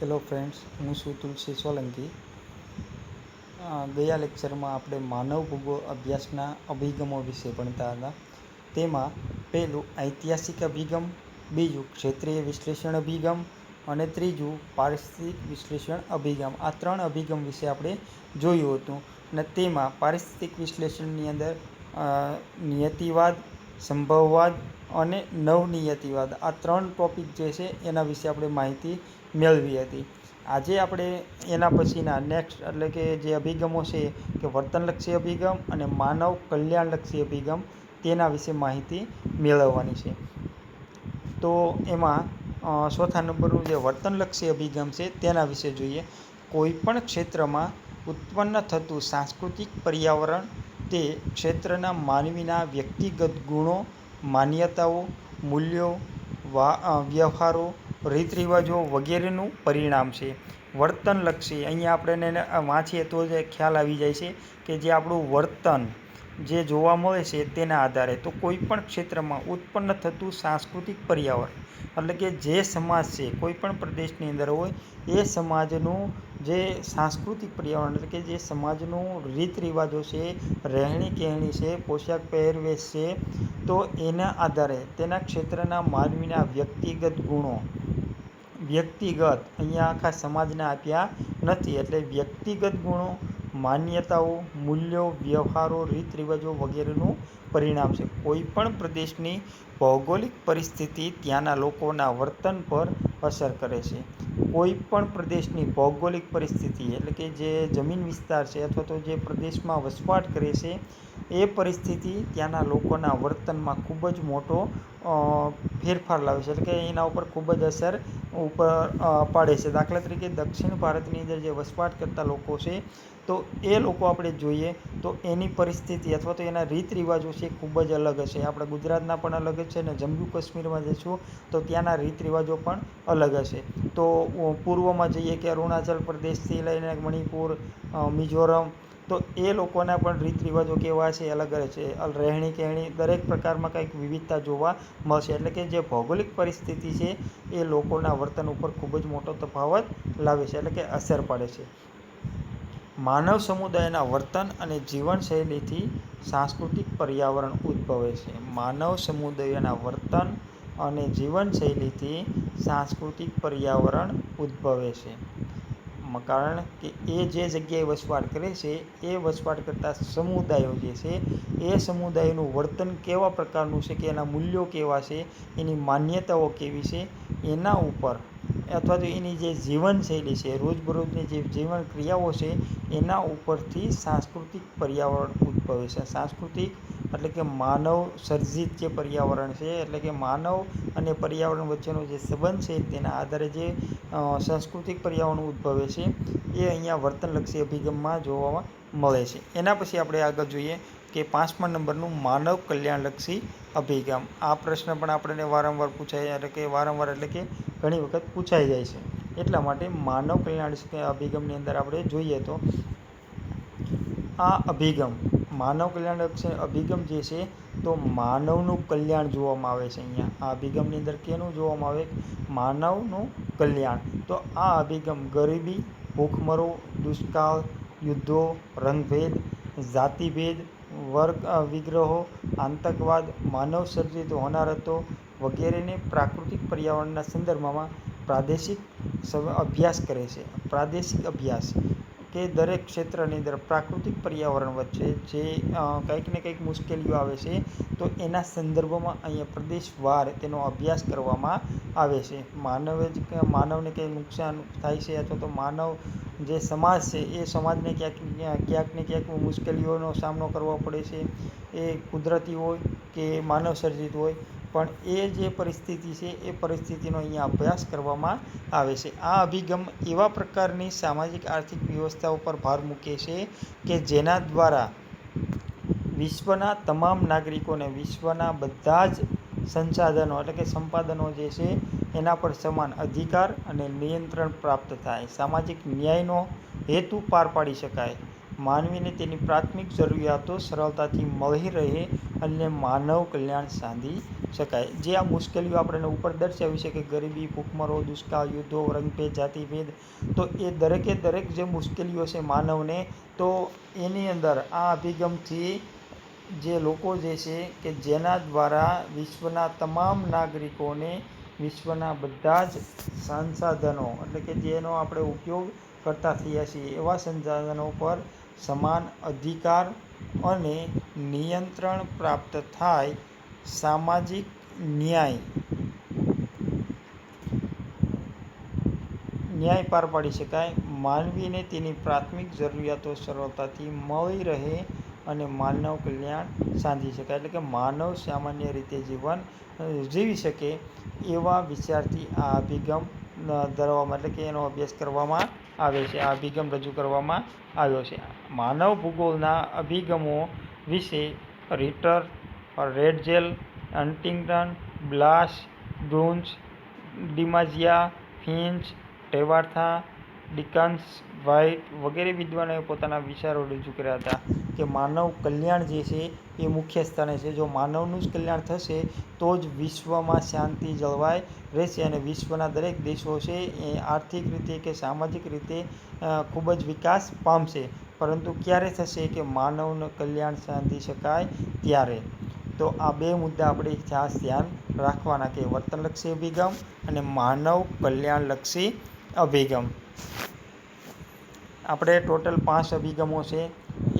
Hello friends, હું છું તુલસી સોલંકી. ગયા લેક્ચરમાં આપણે માનવ ભૂગોળ અભ્યાસના અભિગમો વિશે ભણતા હતા. તેમાં પહેલું ઐતિહાસિક અભિગમ, બીજું ક્ષેત્રીય વિશ્લેષણ અભિગમ અને ત્રીજું પારિસ્થિતિક વિશ્લેષણ અભિગમ. આ 3 અભિગમ વિશે આપણે જોયું હતું. અને તેમાં પારિસ્થિતિક વિશ્લેષણની અંદર નિયતિવાદ, સંભવવાદ અને નવનિયતિવાદ આ 3 ટોપિક જે છે એના વિશે આપણે માહિતી મેળવી હતી. આજે આપણે એના પછીના નેક્સ્ટ એટલે કે જે અભિગમો છે કે વર્તનલક્ષી અભિગમ અને માનવ કલ્યાણલક્ષી અભિગમ તેના વિશે માહિતી મેળવવાની છે. તો એમાં ચોથા નંબરનું જે વર્તનલક્ષી અભિગમ છે તેના વિશે જોઈએ. કોઈપણ ક્ષેત્રમાં ઉત્પન્ન થતું સાંસ્કૃતિક પર્યાવરણ તે ક્ષેત્રના માનવીના વ્યક્તિગત ગુણો, માન્યતાઓ, મૂલ્યો, વ્યવહારો, રીતરિવાજો વગેરેનું પરિણામ છે. વર્તનલક્ષી અહીંયા આપણે એને વાંચીએ તો જ ખ્યાલ આવી જાય છે કે જે આપણું વર્તન જે જોવા મળે છે તેના આધારે. તો કોઈપણ ક્ષેત્રમાં ઉત્પન્ન થતું સાંસ્કૃતિક પર્યાવરણ એટલે કે જે સમાજ છે કોઈપણ પ્રદેશની અંદર હોય એ સમાજનું જે સાંસ્કૃતિક પર્યાવરણ એટલે કે જે સમાજનું રીતરિવાજો છે, રહેણી કહેણી છે, પોશાક પહેરવેશ છે, તો એના આધારે તેના ક્ષેત્રના માનવીના વ્યક્તિગત ગુણો, વ્યક્તિગત અહીંયા આખા સમાજના આપ્યા નથી એટલે વ્યક્તિગત ગુણો, માન્યતાઓ, મૂલ્યો, વ્યવહારો, રીતરિવાજો વગેરેનું પરિણામ છે. કોઈપણ પ્રદેશની ભૌગોલિક પરિસ્થિતિ ત્યાંના લોકોના વર્તન પર અસર કરે છે. કોઈપણ પ્રદેશની ભૌગોલિક પરિસ્થિતિ એટલે કે જે જમીન વિસ્તાર છે અથવા તો જે પ્રદેશમાં વસવાટ કરે છે એ પરિસ્થિતિ ત્યાંના લોકોના વર્તનમાં ખૂબ જ મોટો ફેરફાર લાવે છે એટલે કે એના ઉપર ખૂબ જ અસર પાડે છે. દાખલા તરીકે દક્ષિણ ભારતની અંદર જે વસવાટ કરતા લોકો છે તો એ લોકો આપણે જોઈએ તો એની પરિસ્થિતિ અથવા તો એના રીતરિવાજો છે ખૂબ જ અલગ હશે. આપણા ગુજરાતના પણ અલગ છે અને જમ્મુ કાશ્મીરમાં જઈશું તો ત્યાંના રીતરિવાજો પણ અલગ હશે. તો પૂર્વમાં જઈએ કે અરુણાચલ પ્રદેશથી લઈને મણિપુર, મિઝોરમ, તો એ લોકોના પણ રીતરિવાજો કેવા છે અલગ છે. રહેણી કહેણી દરેક પ્રકારમાં કંઈક વિવિધતા જોવા મળશે. એટલે કે જે ભૌગોલિક પરિસ્થિતિ છે એ લોકોના વર્તન ઉપર ખૂબ જ મોટો તફાવત લાવે છે એટલે કે અસર પડે છે. માનવ સમુદાયના વર્તન અને જીવનશૈલીથી સાંસ્કૃતિક પર્યાવરણ ઉદ્ભવે છે. માનવ સમુદાયોના વર્તન અને જીવનશૈલીથી સાંસ્કૃતિક પર્યાવરણ ઉદ્ભવે છે. કારણ કે એ જે જગ્યાએ વસવાટ કરે છે એ વસવાટ કરતા સમુદાયો જે છે એ સમુદાયનું વર્તન કેવા પ્રકારનું છે કે એના મૂલ્યો કેવા છે, એની માન્યતાઓ કેવી છે, એના ઉપર અથવા તો એની જે જીવનશૈલી છે, રોજબરોજની જે જીવન ક્રિયાઓ છે એના ઉપરથી સાંસ્કૃતિક પર્યાવરણ ઉદ્ભવે છે. સાંસ્કૃતિક એટલે કે માનવ સર્જિત જે પર્યાવરણ છે એટલે કે માનવ અને પર્યાવરણ વચ્ચેનો જે સંબંધ છે તેના આધારે જે સાંસ્કૃતિક પર્યાવરણ ઉદ્ભવે છે એ અહીંયા વર્તનલક્ષી અભિગમમાં જોવા મળે છે. એના પછી આપણે આગળ જોઈએ કે 5મા નંબરનું માનવ કલ્યાણલક્ષી અભિગમ. આ પ્રશ્ન પણ આપણને વારંવાર પૂછાય એટલે કે ઘણી વખત પૂછાઈ જાય છે. એટલા માટે માનવ કલ્યાણ અભિગમની અંદર આપણે જોઈએ તો આ અભિગમ માનવ કલ્યાણલક્ષી અભિગમ જે છે તો માનવનું કલ્યાણ જોવામાં આવે છે. અહીંયા આ અભિગમની અંદર કેનું જોવામાં આવે? માનવનું કલ્યાણ. તો આ અભિગમ ગરીબી, ભૂખમરો, દુષ્કાળ, યુદ્ધો, રંગભેદ, જાતિભેદ, વર્ગ વિગ્રહો, આતંકવાદ, માનવ સર્જિત હોનારતો વગેરેને પ્રાકૃતિક પર્યાવરણના સંદર્ભમાં પ્રાદેશિક અભ્યાસ કરે છે. પ્રાદેશિક અભ્યાસ કે દરેક ક્ષેત્રની અંદર પ્રાકૃતિક પર્યાવરણ વચ્ચે જે કંઈક ને કંઈક મુશ્કેલીઓ આવે છે તો એના સંદર્ભમાં અહીંયા પ્રદેશવાર તેનો અભ્યાસ કરવામાં આવે છે. માનવને કંઈ નુકસાન થાય છે અથવા તો માનવ જે સમાજ છે એ સમાજને ક્યાંક ને ક્યાંક મુશ્કેલીઓનો સામનો કરવો પડે છે. એ કુદરતી હોય કે માનવ સર્જિત હોય, પણ એ જે પરિસ્થિતિ છે એ પરિસ્થિતિનો અહીંયા અભ્યાસ કરવામાં આવે છે. આ અભિગમ એવા પ્રકારની સામાજિક આર્થિક વ્યવસ્થા ઉપર ભાર મૂકે છે કે જેના દ્વારા વિશ્વના તમામ નાગરિકોને વિશ્વના બધા જ સંસાધનો એટલે કે સંપાદનો જે છે એના પર સમાન અધિકાર અને નિયંત્રણ પ્રાપ્ત થાય, સામાજિક ન્યાયનો હેતુ પાર પાડી શકાય, માનવીને તેની પ્રાથમિક જરૂરિયાતો સરળતાથી મળી રહે અને માનવ કલ્યાણ સાધી શકાય. જે આ મુશ્કેલીઓ આપણે ઉપર દર્શાવી છે કે ગરીબી, ભૂખમરો, દુષ્કાળ, યુદ્ધો, રંગભેદ, જાતિભેદ, તો એ દરેકે દરેક જે મુશ્કેલીઓ છે માનવને, તો એની અંદર આ અભિગમથી જે લોકો જે છે કે જેના દ્વારા વિશ્વના તમામ નાગરિકોને વિશ્વના બધા જ સંસાધનો એટલે કે જેનો આપણે ઉપયોગ કરતા થયા છીએ એવા સંસાધનો પર સમાન અધિકાર અને નિયંત્રણ પ્રાપ્ત થાય, સામાજિક ન્યાય પાર પાડી શકાય, માનવીને તેની પ્રાથમિક જરૂરિયાતો સરળતાથી મળી રહે અને માનવ કલ્યાણ સાધી શકાય. એટલે કે માનવ સામાન્ય રીતે જીવન જીવી શકે એવા વિચારથી આ અભિગમ ધરવામાં એટલે કે એનો અભ્યાસ કરવામાં આવે છે. આ અભિગમ રજૂ કરવામાં આવ્યો છે. માનવ ભૂગોળના અભિગમો વિશે રિટર, રેડઝેલ, હન્ટિંગ્ટન, બ્લાસ, બ્રુન્સ, ડિમાઝિયા, ફિન્ચ, ટેવાર્થા, ડિકન્સ, વ્હાઇટ વગેરે વિદ્વાનોએ પોતાના વિચારો રજૂ કર્યા હતા કે માનવ કલ્યાણ જે છે એ મુખ્ય સ્થાને છે. જો માનવનું જ કલ્યાણ થશે તો જ વિશ્વમાં શાંતિ જળવાઈ રહેશે અને વિશ્વના દરેક દેશો છે એ આર્થિક રીતે કે સામાજિક રીતે ખૂબ જ વિકાસ પામશે. પરંતુ ક્યારે થશે કે માનવનું કલ્યાણ સાધી શકાય ત્યારે. તો આ બે મુદ્દા આપણે ખાસ ધ્યાન રાખવાના કે વર્તનલક્ષી અભિગમ અને માનવ કલ્યાણલક્ષી અભિગમ. આપણે ટોટલ 5 અભિગમો છે.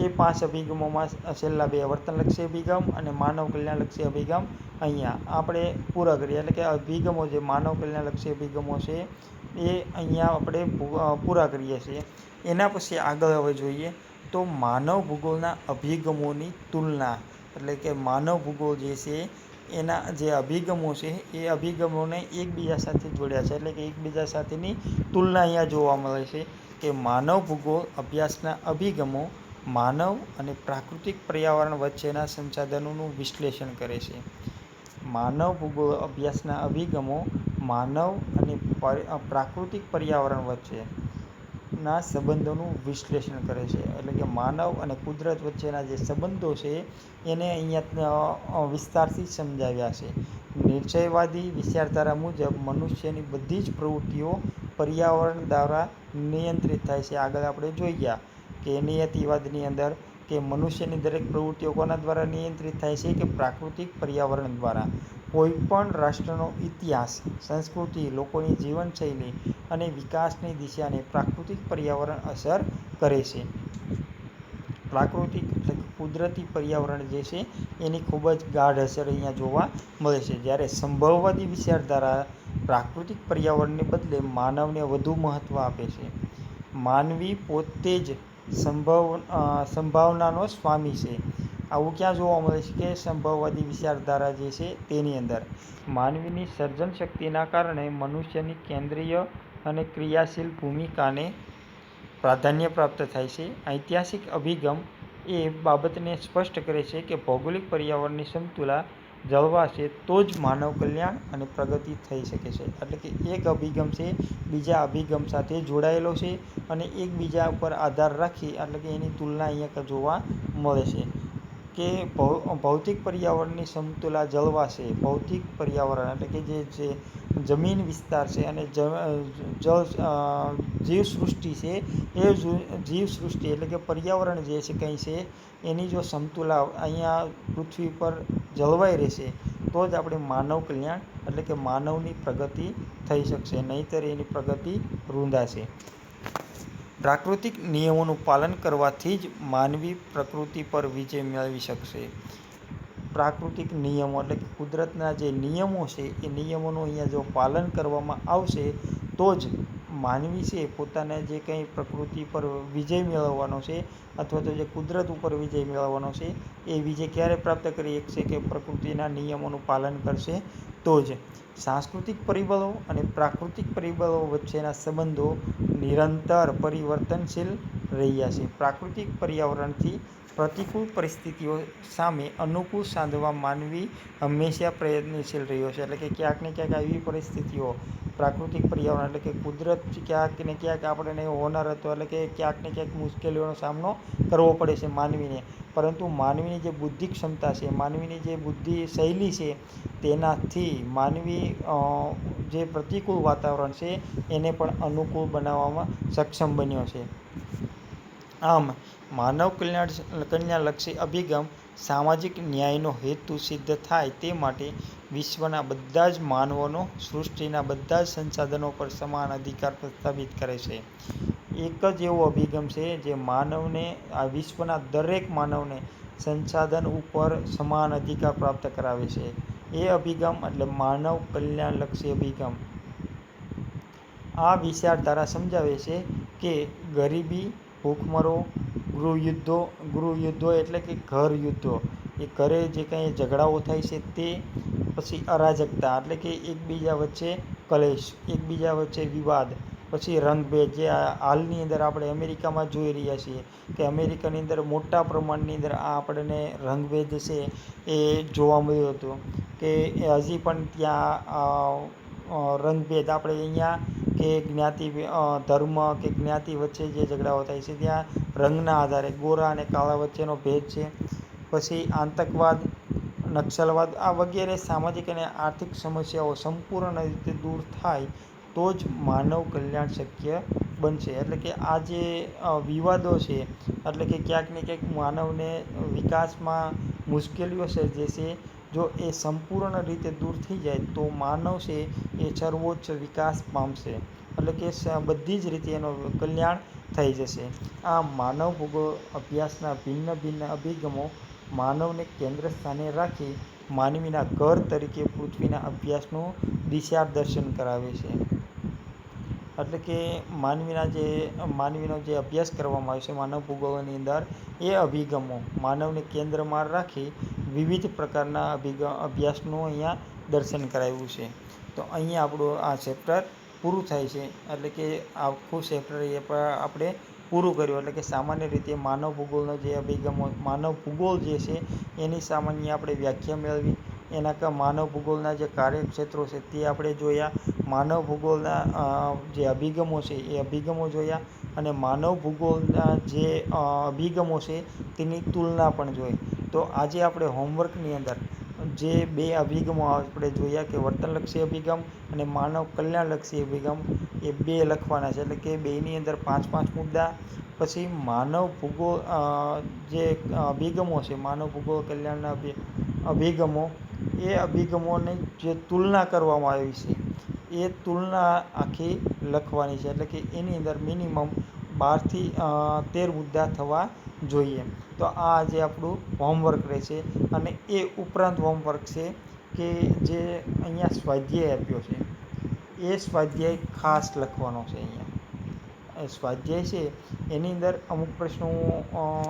એ 5 અભિગમોમાં છેલ્લા 2 વર્તનલક્ષી અભિગમ અને માનવ કલ્યાણલક્ષી અભિગમ અહીંયા આપણે પૂરા કરીએ. એટલે કે અભિગમો જે માનવ કલ્યાણલક્ષી અભિગમો છે એ અહીંયા આપણે પૂરા કરીએ છીએ. એના પછી આગળ હવે જોઈએ તો માનવ ભૂગોળના અભિગમોની તુલના. એટલે કે માનવ ભૂગોળ જે છે એના જે અભિગમો છે એ અભિગમોને એકબીજા સાથે જોડ્યા છે. એટલે કે એકબીજા સાથેની તુલના અહીંયા જોવા મળે છે કે માનવ ભૂગોળ અભ્યાસના અભિગમો માનવ અને પ્રાકૃતિક પર્યાવરણ વચ્ચેના સંસાધનોનું વિશ્લેષણ કરે છે. માનવ ભૂગોળ અભ્યાસના અભિગમો માનવ અને પ્રાકૃતિક પર્યાવરણ વચ્ચેના સંબંધોનું વિશ્લેષણ કરે છે. એટલે કે માનવ અને કુદરત વચ્ચેના જે સંબંધો છે એને અહીંયા વિસ્તારથી સમજાવ્યા છે. નિશ્ચયવાદી વિચારધારા મુજબ મનુષ્યની બધી જ પ્રવૃત્તિઓ પર્યાવરણ દ્વારા નિયંત્રિત થાય છે. આગળ આપણે જોઈ ગયા કે નિયતિવાદની અંદર કે મનુષ્યની દરેક પ્રવૃત્તિઓ કોના દ્વારા નિયંત્રિત થાય છે કે પ્રાકૃતિક પર્યાવરણ દ્વારા. કોઈપણ રાષ્ટ્રનો ઇતિહાસ, સંસ્કૃતિ, લોકોની જીવનશૈલી અને વિકાસની દિશાને પ્રાકૃતિક પર્યાવરણ અસર કરે છે. પ્રાકૃતિક એટલે કુદરતી પર્યાવરણ જે છે એની ખૂબ જ ગાઢ અસર અહીંયા જોવા મળે છે. જ્યારે સંભવવાદી વિચારધારા પ્રાકૃતિક પર્યાવરણને બદલે માનવને વધુ મહત્ત્વ આપે છે. માનવી પોતે જ સંભાવનાનો સ્વામી છે. આવું ક્યાં જોવા મળે છે કે સંભવવાદી વિચારધારા જે છે તેની અંદર માનવીની સર્જન શક્તિના કારણે મનુષ્યની કેન્દ્રીય અને ક્રિયાશીલ ભૂમિકાને પ્રાધાન્ય પ્રાપ્ત થાય છે. ઐતિહાસિક અભિગમ એ બાબતને સ્પષ્ટ કરે છે કે ભૌગોલિક પર્યાવરણની સમતુલા જળવાશે તો જ માનવ કલ્યાણ અને પ્રગતિ થઈ શકે છે. એટલે કે એક અભિગમ છે બીજા અભિગમ સાથે જોડાયેલો છે અને એકબીજા ઉપર આધાર રાખી એટલે કે એની તુલના અહીંયા જોવા મળે છે કે ભૌતિક પર્યાવરણની સમતુલા જળવાશે. ભૌતિક પર્યાવરણ એટલે કે જે જમીન વિસ્તાર છે અને જીવસૃષ્ટિ છે એ જીવસૃષ્ટિ એટલે કે પર્યાવરણ જે છે કંઈ છે એની જો સમતુલા અહીંયા પૃથ્વી પર જળવાઈ રહેશે તો જ આપણે માનવ કલ્યાણ એટલે કે માનવની પ્રગતિ થઈ શકશે, નહીંતર એની પ્રગતિ રૂંધાશે. પ્રાકૃતિક નિયમોનું પાલન કરવાથી જ માનવી પ્રકૃતિ પર વિજય મેળવી શકશે. પ્રાકૃતિક નિયમો એટલે કે કુદરતના જે નિયમો છે એ નિયમોનું અહીંયા જો પાલન કરવામાં આવશે તો જ માનવી છે પોતાના જે કંઈ પ્રકૃતિ પર વિજય મેળવવાનો છે અથવા તો જે કુદરત ઉપર વિજય મેળવવાનો છે એ વિજય ક્યારે પ્રાપ્ત કરી શકશે કે પ્રકૃતિના નિયમોનું પાલન કરશે તો જ. સાંસ્કૃતિક પરિબળો અને પ્રાકૃતિક પરિબળો વચ્ચેના સંબંધો નિરંતર પરિવર્તનશીલ રહ્યા છે. પ્રાકૃતિક પર્યાવરણથી પ્રતિકૂળ પરિસ્થિતિઓ સામે અનુકૂળ સાધવા માનવી હંમેશા પ્રયત્નશીલ રહ્યો છે. એટલે કે ક્યાંક ને ક્યાંક આવી પરિસ્થિતિઓ પ્રાકૃતિક પર્યાવરણ એટલે કે કુદરત ક્યાંક ને ક્યાંક આપણને હોનાર હતો, એટલે કે ક્યાંક ને ક્યાંક મુશ્કેલીઓનો સામનો કરવો પડે છે માનવીને. પરંતુ માનવીની જે બુદ્ધિ ક્ષમતા છે, માનવીની જે બુદ્ધિ શૈલી છે, તેનાથી માનવી જે પ્રતિકૂળ વાતાવરણ છે એને પણ અનુકૂળ બનાવવામાં સક્ષમ બન્યો છે. આમ માનવ કલ્યાણલક્ષી અભિગમ સામાજિક ન્યાયનો હેતુ સિદ્ધ થાય તે માટે વિશ્વના બધા જ માનવોનો સૃષ્ટિના બધા જ સંસાધનો પર સમાન અધિકાર પ્રસ્થાપિત કરે છે. એક જ એવો અભિગમ છે જે માનવને, આ વિશ્વના દરેક માનવને સંસાધન ઉપર સમાન અધિકાર પ્રાપ્ત કરાવે છે. એ અભિગમ એટલે માનવ કલ્યાણલક્ષી અભિગમ. આ વિચારધારા સમજાવે છે કે ગરીબી, ભૂખમરો, ગૃહયુદ્ધો એટલે કે ઘર યુદ્ધો, એ ઘરે જે કંઈ ઝઘડાઓ થાય છે તે, પછી અરાજકતા એટલે કે એકબીજા વચ્ચે કલેશ, એકબીજા વચ્ચે વિવાદ, પછી રંગભેદ જે હાલની અંદર આપણે અમેરિકામાં જોઈ રહ્યા છીએ કે અમેરિકાની અંદર મોટા પ્રમાણની અંદર આ આપણને રંગભેદ છે એ જોવા મળ્યું હતું કે હજી પણ ત્યાં રંગભેદ આપણે અહીંયા કે જ્ઞાતિ, ધર્મ કે જ્ઞાતિ વચ્ચે જે ઝઘડાઓ થાય છે ત્યાં રંગના આધારે ગોરા અને કાળા વચ્ચેનો ભેદ છે. પછી આતંકવાદ, નક્સલવાદ આ વગેરે સામાજિક અને આર્થિક સમસ્યાઓ સંપૂર્ણ રીતે દૂર થાય તો જ માનવ કલ્યાણ શક્ય બનશે. એટલે કે આ જે વિવાદો છે, એટલે કે ક્યાંક ને ક્યાંક માનવને વિકાસમાં મુશ્કેલીઓ સર્જે છે, જો એ સંપૂર્ણ રીતે દૂર થઈ જાય તો માનવ છે એ સર્વોચ્ચ વિકાસ પામશે. એટલે કે બધી જ રીતે એનું કલ્યાણ થઈ જશે. આ માનવ ભૂગોળ અભ્યાસના ભિન્ન ભિન્ન અભિગમો માનવને કેન્દ્ર સ્થાને રાખી માનવીના ઘર તરીકે પૃથ્વીના અભ્યાસનું દિશાદર્શન કરાવે છે. એટલે કે માનવીનો જે અભ્યાસ કરવામાં આવે છે માનવ ભૂગોળની અંદર, એ અભિગમો માનવને કેન્દ્રમાં રાખી વિવિધ પ્રકારના અભ્યાસનું અહીંયા દર્શન કરાવ્યું છે. તો અહીંયા આપણું આ ચેપ્ટર પૂરું થાય છે. એટલે કે આખું ચેપ્ટર એ આપણે પૂરું કર્યું. એટલે કે સામાન્ય રીતે માનવ ભૂગોળનો જે અભિગમો, માનવ ભૂગોળ જે છે એની સામાન્ય આપણે વ્યાખ્યા મેળવી, એના માનવ ભૂગોળના જે કાર્યક્ષેત્રો છે તે આપણે જોયા, માનવ ભૂગોળના જે અભિગમો છે એ અભિગમો જોયા, અને માનવ ભૂગોળના જે અભિગમો છે તેની તુલના પણ જોઈ. તો આજે આપણે હોમવર્કની અંદર જે બે અભિગમો આપણે જોયા કે વર્તનલક્ષી અભિગમ અને માનવ કલ્યાણલક્ષી અભિગમ, એ બે લખવાના છે. એટલે કે બેની અંદર 5-5 મુદ્દા. પછી માનવ ભૂગોળ જે અભિગમો છે, માનવ ભૂગોળ કલ્યાણના અભિગમો, એ અભિગમોની જે તુલના કરવામાં આવી છે એ તુલના આખી લખવાની છે. એટલે કે એની અંદર મિનિમમ 12થી 13 મુદ્દા થવા જોઈએ. તો આ આજે આપણું હોમવર્ક રહેશે. અને એ ઉપરાંત હોમવર્ક છે કે જે અહીંયા સ્વાધ્યાય આપ્યો છે, એ સ્વાધ્યાય ખાસ લખવાનો છે. અહીંયા સ્વાધ્યાય છે એની અંદર અમુક પ્રશ્નો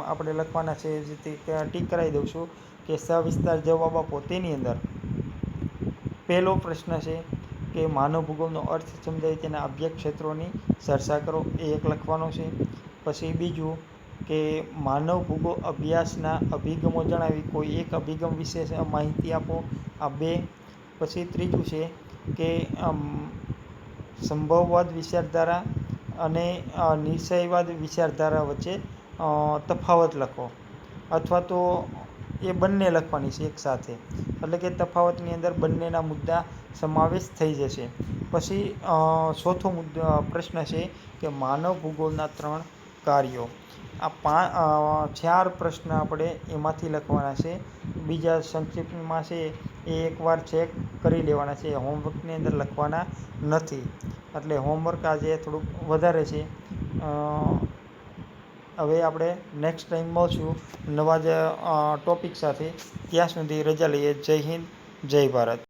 આપણે લખવાના છે, જે ટીક કરાવી દઉં છું કે સવિસ્તાર જવાબ આપો. તેની અંદર પહેલો પ્રશ્ન છે કે માનવ ભૂગોળનો અર્થ સમજાવી તેના અભ્યાસ ક્ષેત્રોની ચર્ચા કરો, એ એક લખવાનો છે. પછી બીજું કે માનવ ભૂગોળ અભ્યાસના અભિગમો જણાવી કોઈ એક અભિગમ વિશે માહિતી આપો, આ 2. પછી ત્રીજું છે કે સંભવવાદ વિચારધારા અને નિશ્ચયવાદ વિચારધારા વચ્ચે તફાવત લખો, અથવા તો એ બંને લખવાની છે એકસાથે. એટલે કે તફાવતની અંદર બંનેના મુદ્દા સમાવેશ થઈ જશે. પછી ચોથો પ્રશ્ન છે કે માનવ ભૂગોળના 3 કાર્યો. આ 4 પ્રશ્ન આપણે એમાંથી લખવાના છે. બીજા સંક્ષિપ્તમાં છે એ એકવાર ચેક કરી લેવાના છે, હોમવર્કની અંદર લખવાના નથી. એટલે હોમવર્ક આજે થોડુંક વધારે છે. હવે આપણે નેક્સ્ટ ટાઈમ મળશું નવા જ ટૉપિક સાથે. ત્યાં સુધી રજા લઈએ. જય હિન્દ, જય ભારત.